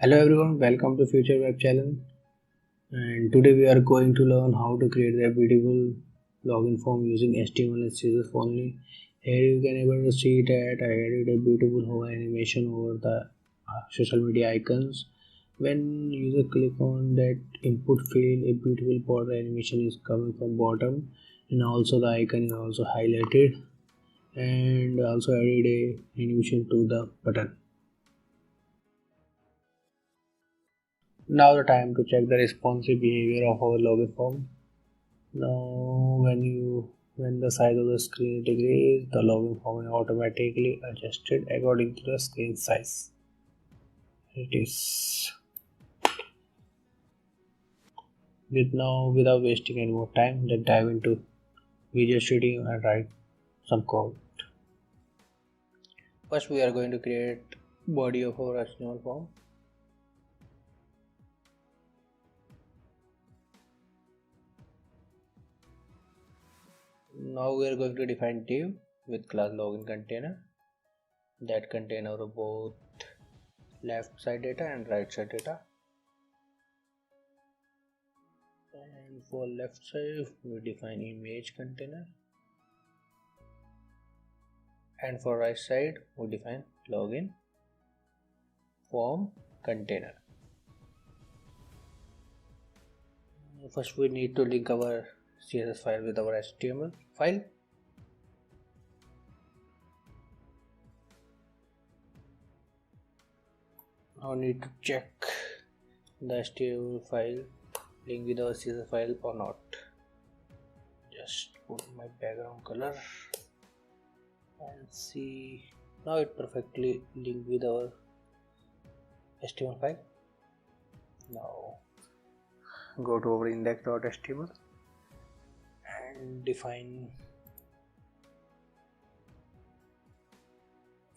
Hello everyone, welcome to Future Web Challenge, and today we are going to learn how to create a beautiful login form using HTML and CSS only. Here you can able to see that I added a beautiful hover animation over the social media icons. When user click on that input field, a beautiful border animation is coming from bottom, and also the icon is also highlighted, and also added a animation to the button. Now the time to check the responsive behavior of our login form. Now when the size of the screen decreases, the login form is automatically adjusted according to the screen size. It is without wasting any more time, let's dive into Visual Studio and write some code. First we are going to create body of our HTML form. Now we are going to define div with class login container that contain our both left side data and right side data. And for left side we define image container, and for right side we define login form container. First we need to link our CSS file with our HTML file. Now need to check the HTML file link with our CSS file or not. Just put my background color and see. Now it perfectly linked with our HTML file. Now go to our index.html and define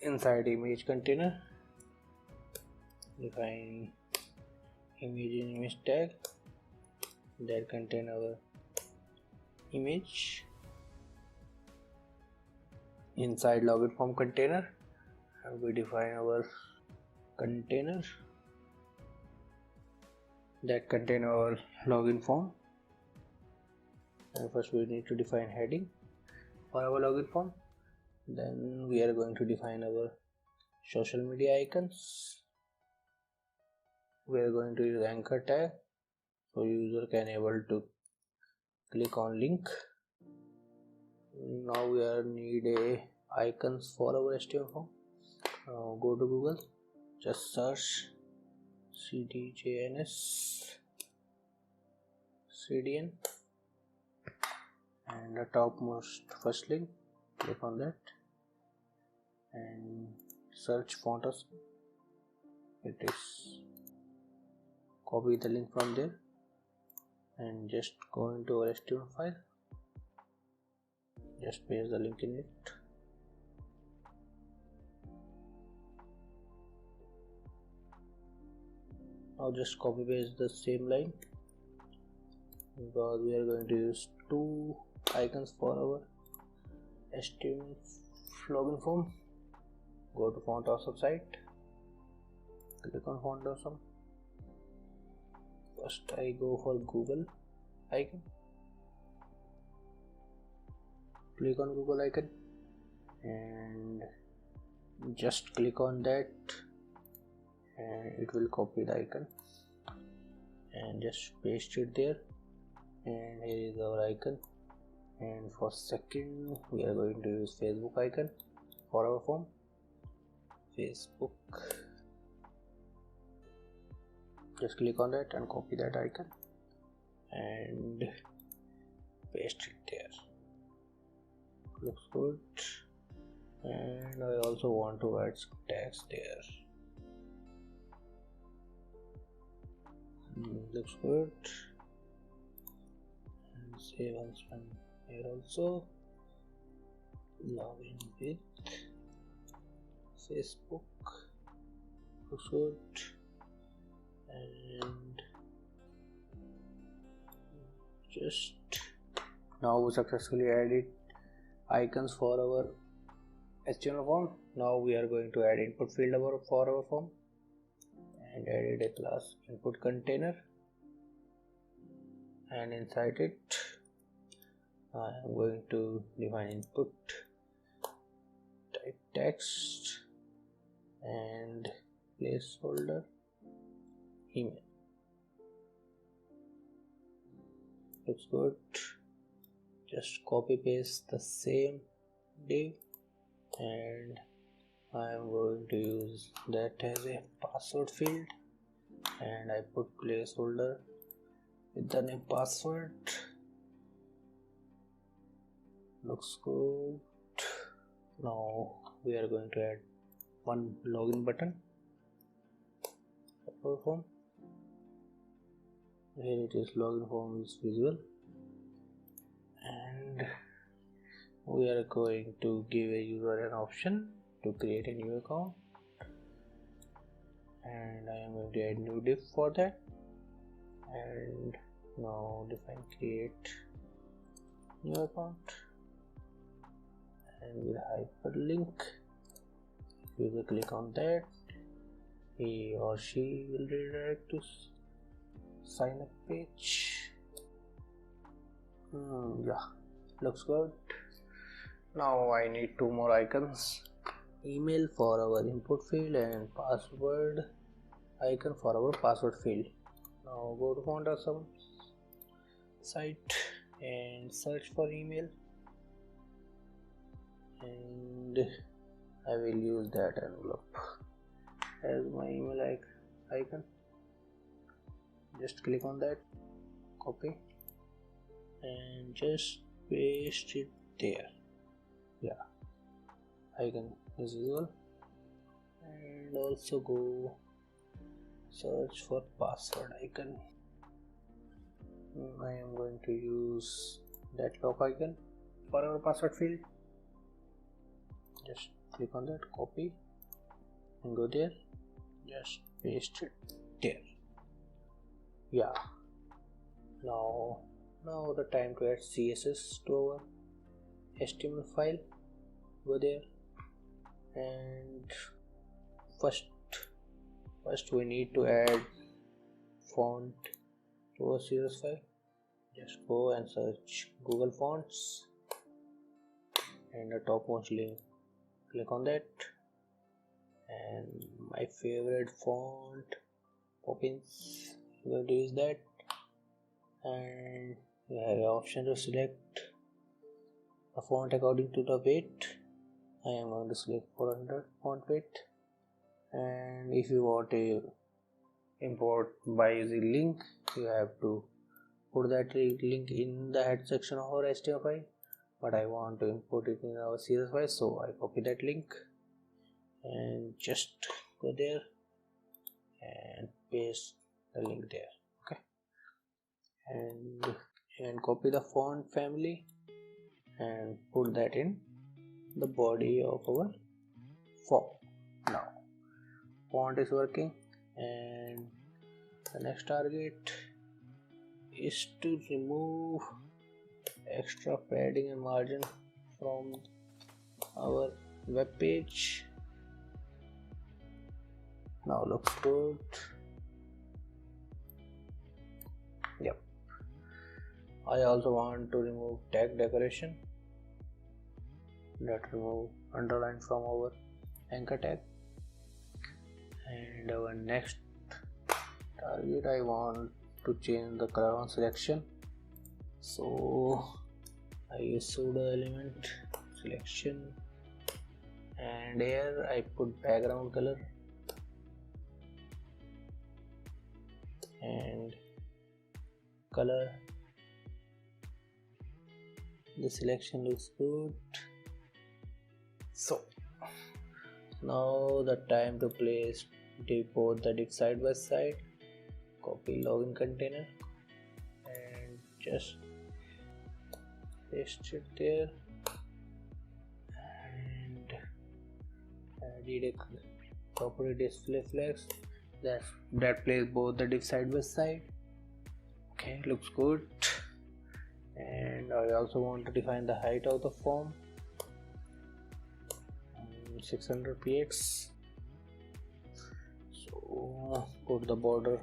inside image container, define image in image tag that contain our image. Inside login form container we define our container that contain our login form. And first we need to define heading for our login form. Then we are going to define our social media icons. We are going to use anchor tag so user can able to click on link. Now we are need a icons for our HTML form. Go to Google, just search CDJNS CDN, and the topmost first link, click on that and search font awesome. It is copy the link from there and just go into our HTML file, just paste the link in it. Now just copy paste the same line because we are going to use two icons for our HTML login form. Go to font awesome site, click on font awesome. First I go for Google icon, click on Google icon and just click on that and it will copy the icon and just paste it there. And here is our icon. And for second we are going to use Facebook icon for our form. Facebook, just click on that and copy that icon and paste it there. Looks good. And I also want to add some tags there. Looks good. And save and spam here also. Login with Facebook. Looks good. And just now we successfully added icons for our HTML form. Now we are going to add input field for our form, and added a class input container, and inside it I am going to define input, type text and placeholder email. Looks good. Just copy paste the same div, and I am going to use that as a password field, and I put placeholder with the name password. Looks good. Now we are going to add one login button. Upper form. Here it is, login form is visible, and we are going to give a user an option to create a new account, and I am going to add new div for that, and now define create new account, and with hyperlink, user click on that, he or she will redirect to sign up page. Yeah, looks good. Now I need two more icons, email for our input field and password icon for our password field. Now go to font awesome site and search for email, and I will use that envelope as my email icon. Just click on that, copy and just paste it there. Yeah, icon is visible, and also go search for password icon. I am going to use that lock icon for our password field. Just click on that, copy and go there, just paste it there. Yeah, now the time to add CSS to our HTML file. Go there, and first we need to add font to our CSS file. Just go and search Google Fonts, and the topmost link, click on that, and my favorite font, Poppins, I'm going to use that, and you have an option to select a font according to the weight. I am going to select 400 font weight, and if you want to import by using link, you have to put that link in the head section of our HTML file, but I want to import it in our CSS file, so I copy that link and just go there and paste the link there. Okay, and copy the font family and put that in the body of our form. Now font is working, and the next target is to remove extra padding and margin from our web page. Now looks good. Yep. I also want to remove tag decoration. Let's remove underline from our anchor tag. And our next target, I want to change the color on selection, so I use pseudo element selection, and here I put background color and color. The selection looks good. So now the time to place both the div side by side. Copy login container and just paste it there, and added a property display flags that place both the div side by side. Okay, looks good. And I also want to define the height of the form, 600 px. So put the border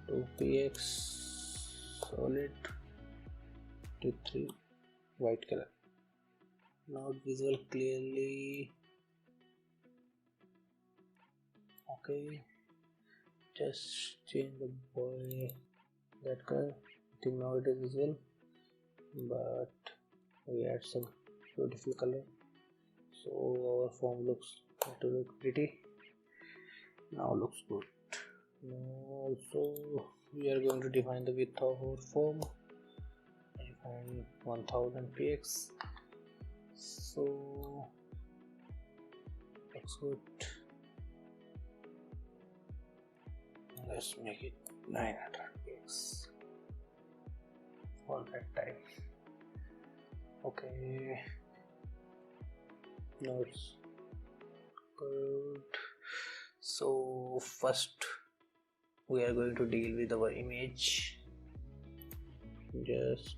to px solid T3 white color. Not visible clearly. Okay, just change the boy that color. I think now it is visible, but we add some beautiful color so our form looks to look pretty. Now looks good. Now also we are going to define the width of our form. Define 1000 px. So looks good. Let's make it 900 px for that time. Okay, now it's good. So first we are going to deal with our image. Just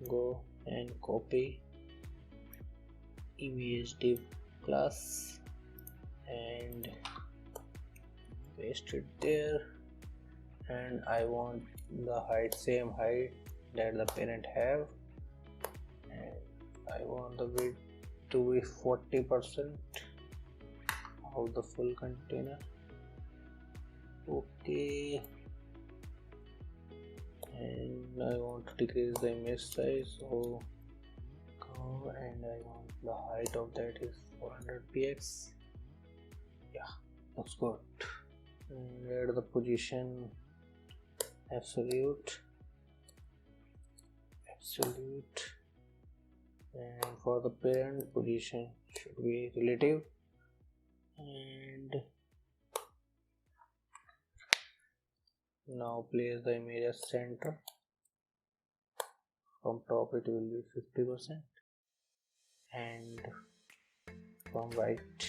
go and copy image div class and paste it there, and I want the height same height that the parent have, and I want the width to be 40% of the full container. Okay, and I want to decrease the image size, so go, and I want the height of that is 400 px. Yeah, looks good. And add the position absolute, and for the parent position should be relative, and now place the image as center. From top it will be 50%, and from right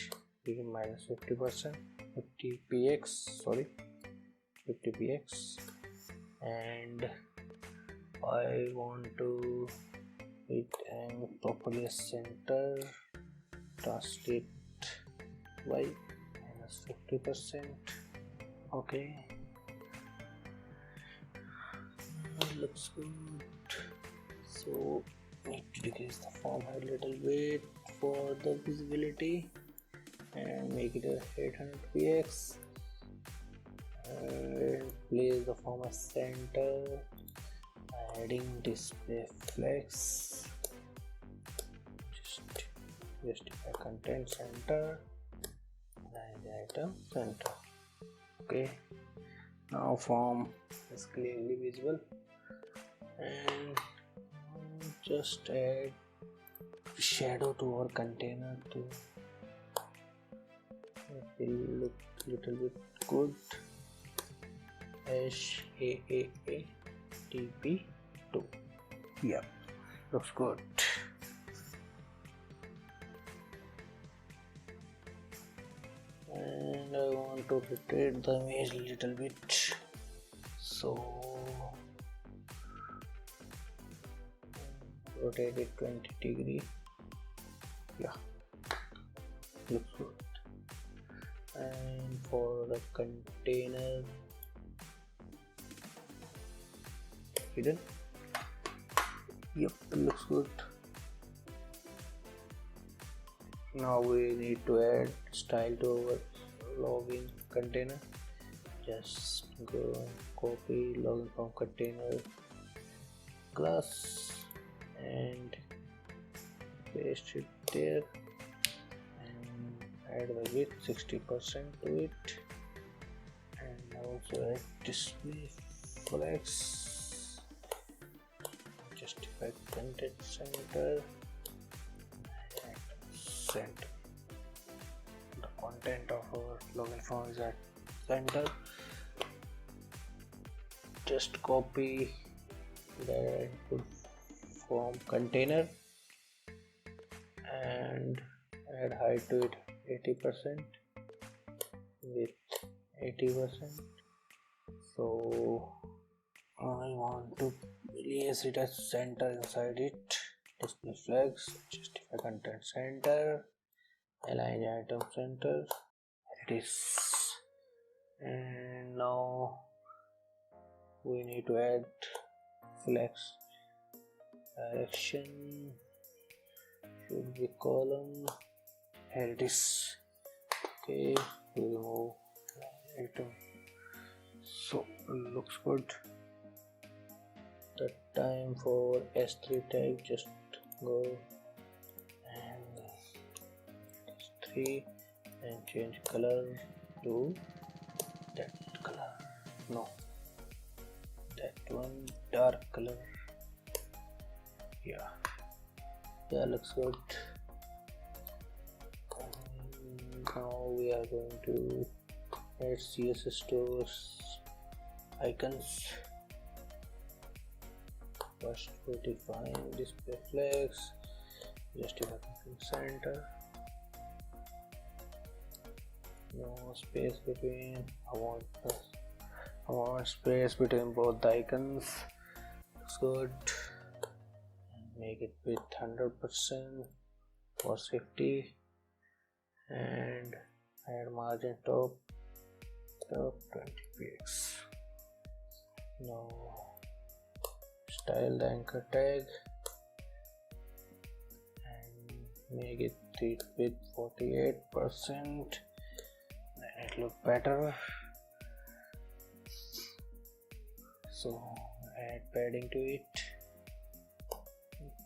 it will minus 50%, 50 px, and I want to it and properly center. Translate y minus 50%. Okay, looks good. So need to decrease the form height a little bit for the visibility and make it a 800 px, and place the form as center, adding display flex, justify content center, and item center. Okay, now form is clearly visible, and just add shadow to our container to it will look little bit good. HAAATP2. Yeah, looks good. And I want to rotate the image a little bit, so rotate it 20 degree. Yeah, looks good. And for the container hidden, yep, looks good. Now we need to add style to our login container. Just go and copy login from container class and paste it there, and add the width 60% to it, and also add display flex, justify content center, and center. The content of our login form is at center. Just copy the input form container and add height to it 80%, width 80%. So I want to place it as center inside it. Display flags, justify content center, align item center. It is And now we need to add flex. Direction should be column. Here it is. Okay, we remove item. So looks good. The time for S3 tag, just go and S3 and change color to that color. No, that one dark color. Yeah, that looks good. And now we are going to add CSS to icons. First we define display flex, justify center, no space between. I want space between both the icons. Looks good. Make it with 100% for safety, and add margin top 20px. Now style the anchor tag and make it with 48%. It look better. So add padding to it,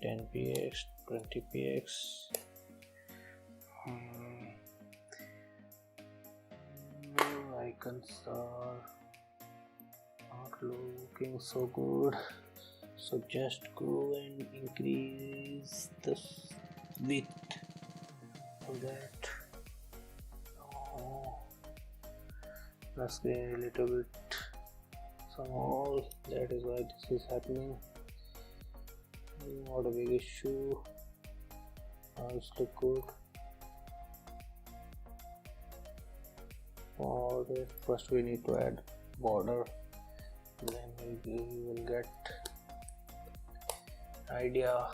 10px, 20px. Icons are not looking so good, so just go and increase the width of that. The screen a little bit small, that is why this is happening. Not a big issue. It's look good. For that, first we need to add border, then we will get idea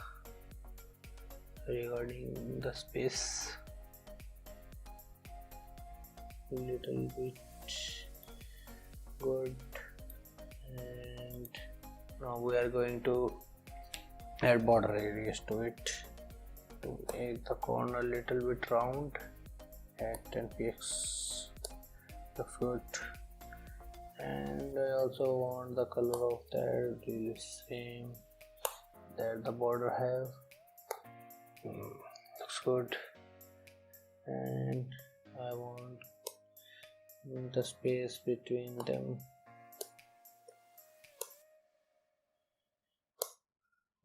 regarding the space. A little bit good. And now we are going to add border radius to it to make the corner a little bit round at 10px. Looks good. And I also want the color of that really same that the border have. Looks good. And I want the space between them.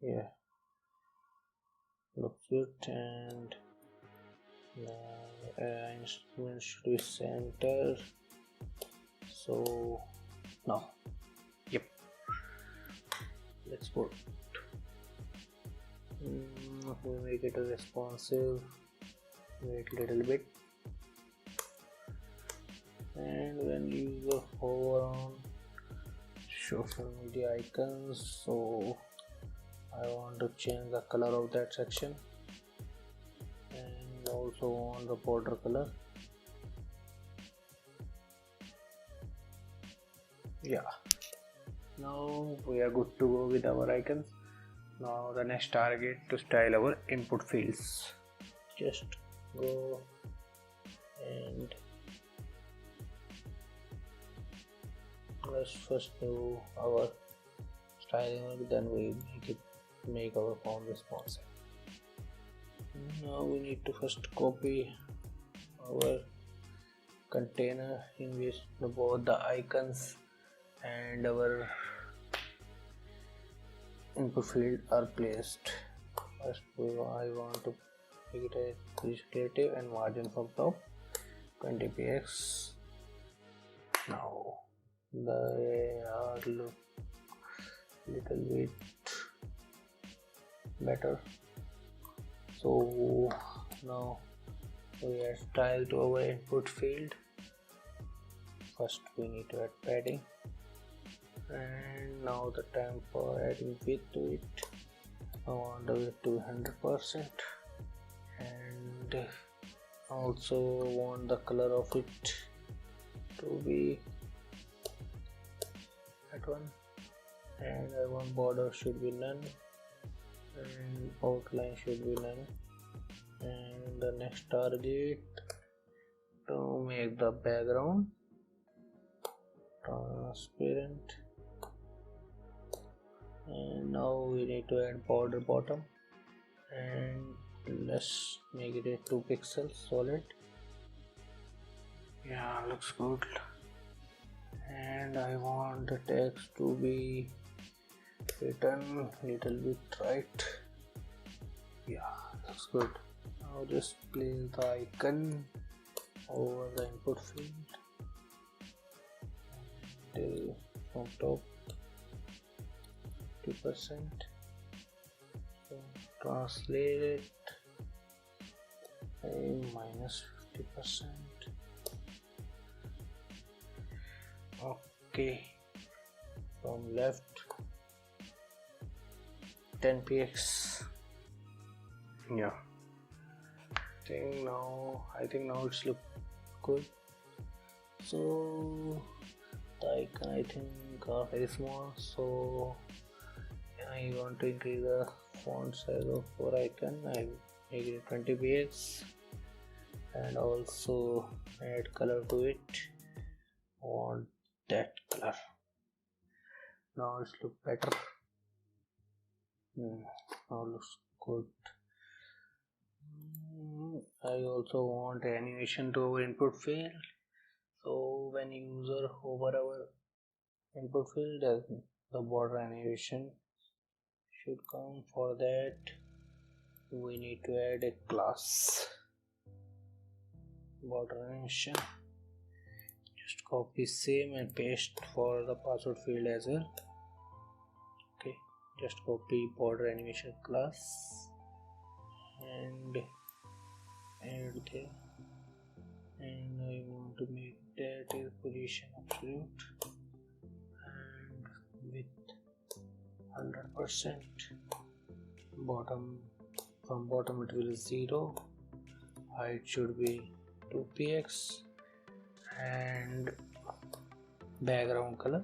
Yeah, looks good. And the instrument should be center. So now, yep, let's put we make it a responsive. Wait a little bit, and when user hover on social media icons, so I want to change the color of that section and also want the border color. Yeah, now we are good to go with our icons. Now the next target to style our input fields. Just go and let's first do our styling, then we make our form responsive. Now we need to first copy our container in which both the icons and our input field are placed. First I want to make it a creative and margin from top 20px. Now they are look little bit better. So now we add style to our input field. First we need to add padding, and now the time for adding width to it. I want the width to be 100%, and also want the color of it to be that one, and I want border should be none, and outline should be none. And the next target, to make the background transparent, and now we need to add border bottom, and let's make it a 2 pixels solid. Yeah, looks good. And I want the text to be written little bit right. Yeah, looks good. Now just place the icon over the input field, and from top 2%. So translate it a -50%. Okay, from left 10px. Yeah, I think now it's look good. So the icon I think are very small, so I want to increase the font size of our icon. I make it 20px and also add color to it. I want that color. Now it's look better. Now looks good. I also want animation to our input field. So when user hover our input field, the border animation should come. For that we need to add a class border animation. Just copy same and paste for the password field as well. Okay, just copy border animation class and add there, and I want to make that is position absolute and with 100%. Bottom, from bottom it will be 0, height should be 2px, and background color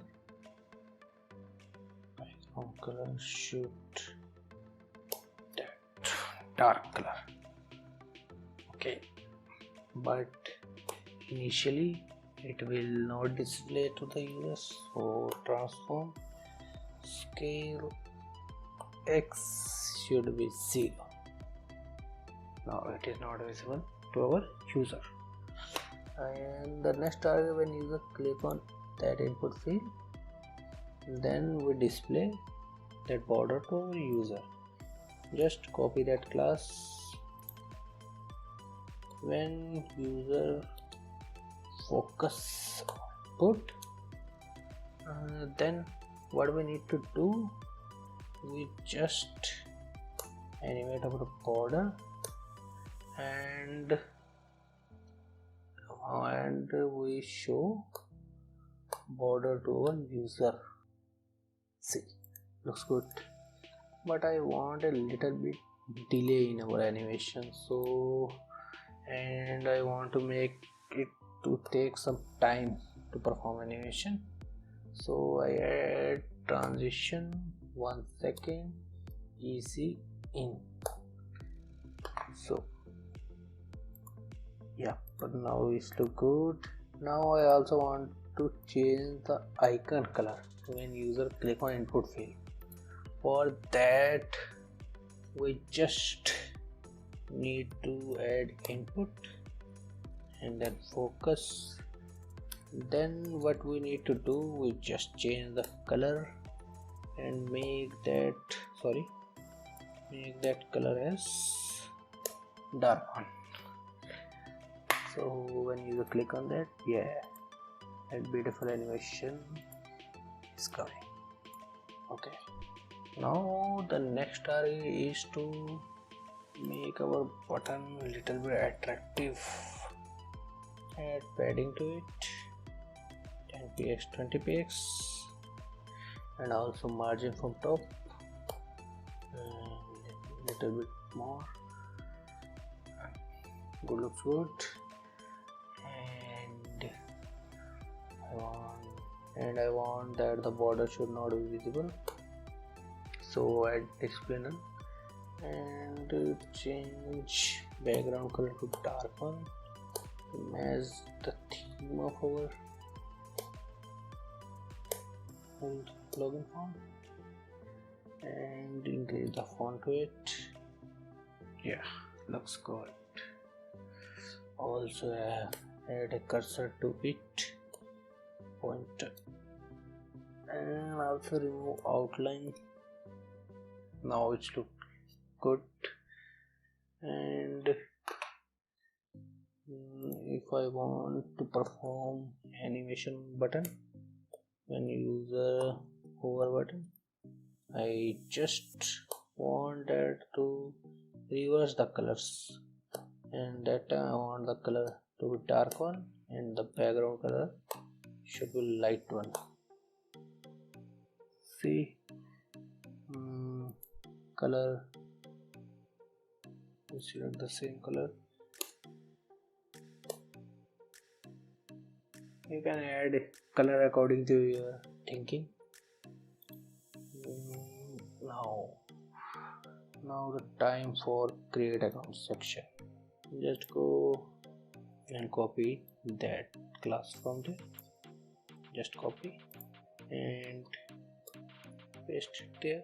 should that dark color. Okay, but initially it will not display to the users, so transform scale x should be 0. Now it is not visible to our user. And the next target, when user click on that input field, then we display that border to our user. Just copy that class. When user focus put, then what we need to do, we just animate our border and we show border to our user. See, looks good, but I want a little bit delay in our animation, so and I want to make it to take some time to perform animation, so I add transition 1 second easy in. So yeah, but now it's look good. Now I also want to change the icon color when user click on input field. For that we just need to add input and then focus. Then what we need to do, we just change the color and make that color as dark one. So when you click on that, yeah, that beautiful animation is coming. Okay, now the next target is to make our button a little bit attractive. Add padding to it, 10px 20px, and also margin from top a little bit more. Good, looks good. And I want that the border should not be visible, so add explainer and change background color to dark one to match the theme of our login form, and increase the font weight. Yeah, looks good. Also add a cursor to it, pointer, and also remove outline. Now it's look good. And if I want to perform animation button when user hover button, I just want that to reverse the colors, and that time I want the color to be dark one and the background color should be light one. See, color, select the same color. You can add color according to your thinking. Now the time for create account section. Just go and copy that class from there. Just copy and paste it there.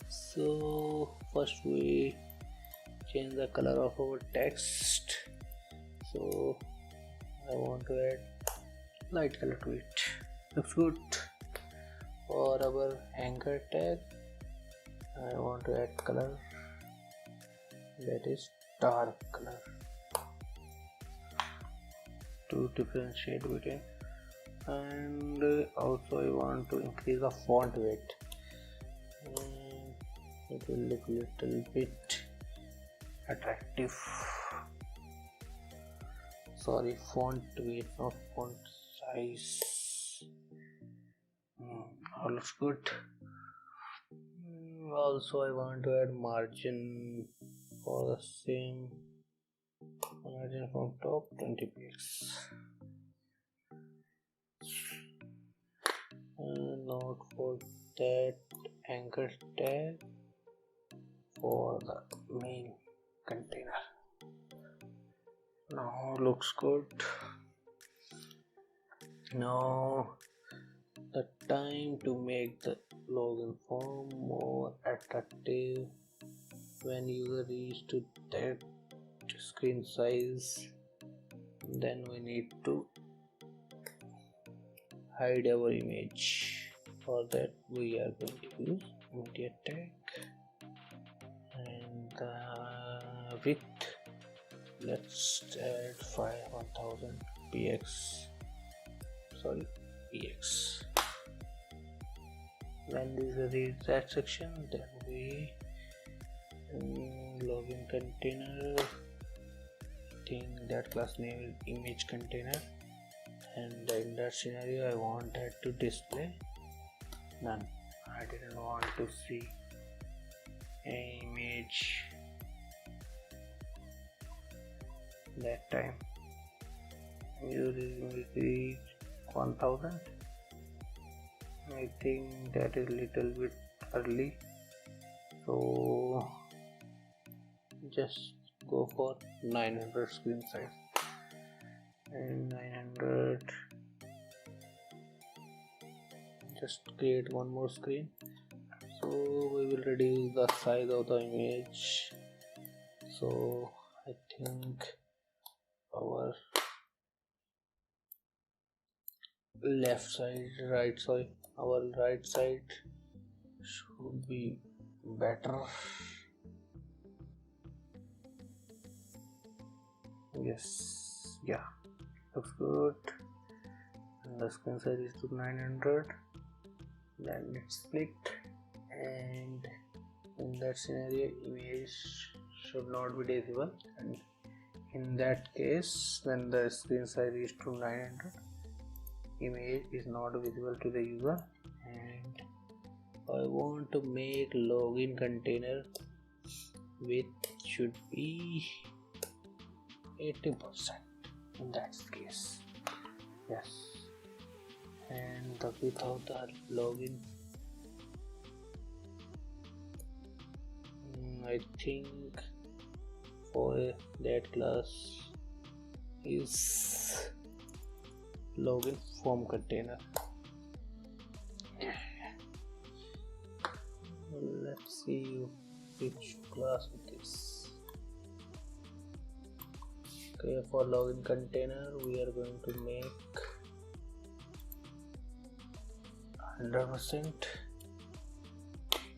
So first we change the color of our text. So I want to add light color to it. Looks good. For our anchor tag, I want to add color that is dark color to differentiate between, and also I want to increase the font weight. It will look little bit attractive. Sorry, font weight, not font size. All looks good. Also I want to add margin for the same margin from top 20 pixels. And not for that anchor tag for the main container. Now looks good. Now the time to make the login form more attractive. When user reach to that screen size, then we need to hide our image. For that we are going to use media tag, and the width, let's add 1000 px, sorry, px. When this is that section, then we login container, I think that class name is image container, and in that scenario I want that to display none. I didn't want to see an image that time. User is 1000. I think that is little bit early, so just go for 900 screen size, and 900, just create one more screen. So we will reduce the size of the image. So I think our left side, right side, our right side should be better. Yes, yeah, looks good. And the screen size is to 900. Then it's split, and in that scenario image should not be visible, and in that case when the screen size is to 900, image is not visible to the user. And I want to make login container width should be 80%. in that case. Yes, and the without the login, I think for that class is login form container. Let's see which class it is. Okay, for login container we are going to make 100%,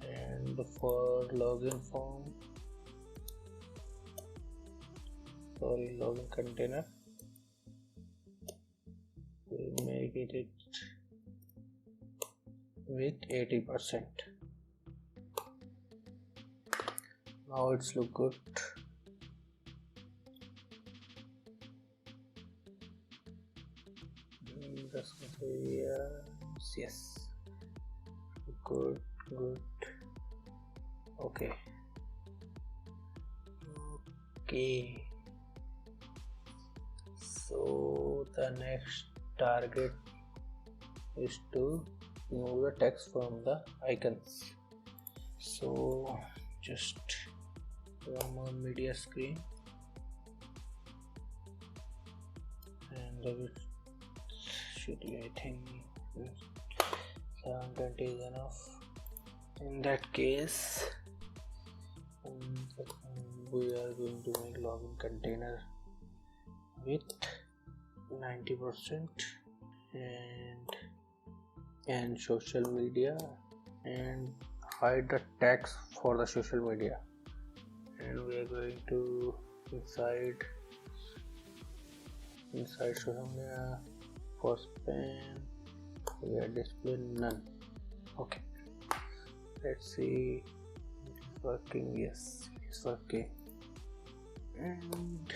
and for login container we make it with 80%. Now it's look good. Just say yes, good. Okay. So the next target is to remove the text from the icons. So just one more media screen, and the should be, I think 720 is enough. In that case, we are going to make login container with 90% and social media, and hide the text for the social media, and we are going to inside social media for spam we are display none. Okay, let's see it's working. Yes, it's working, and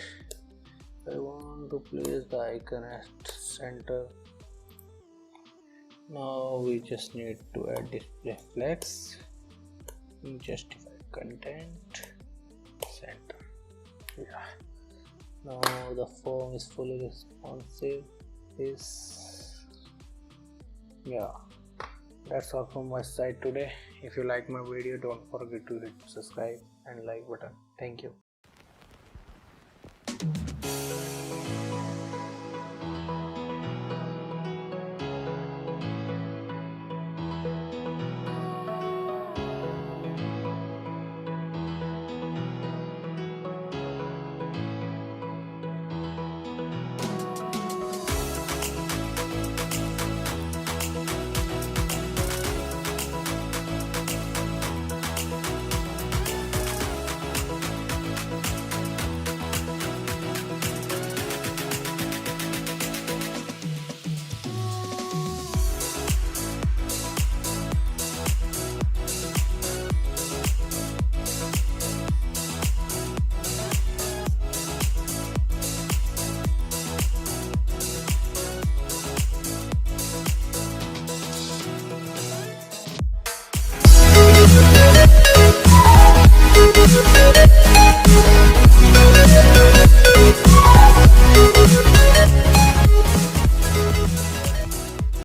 I want to place the icon at center. Now we just need to add display flex, justify content, center. Yeah, now the form is fully responsive. Yeah, that's all from my side today. If you like my video, don't forget to hit subscribe and like button. Thank you.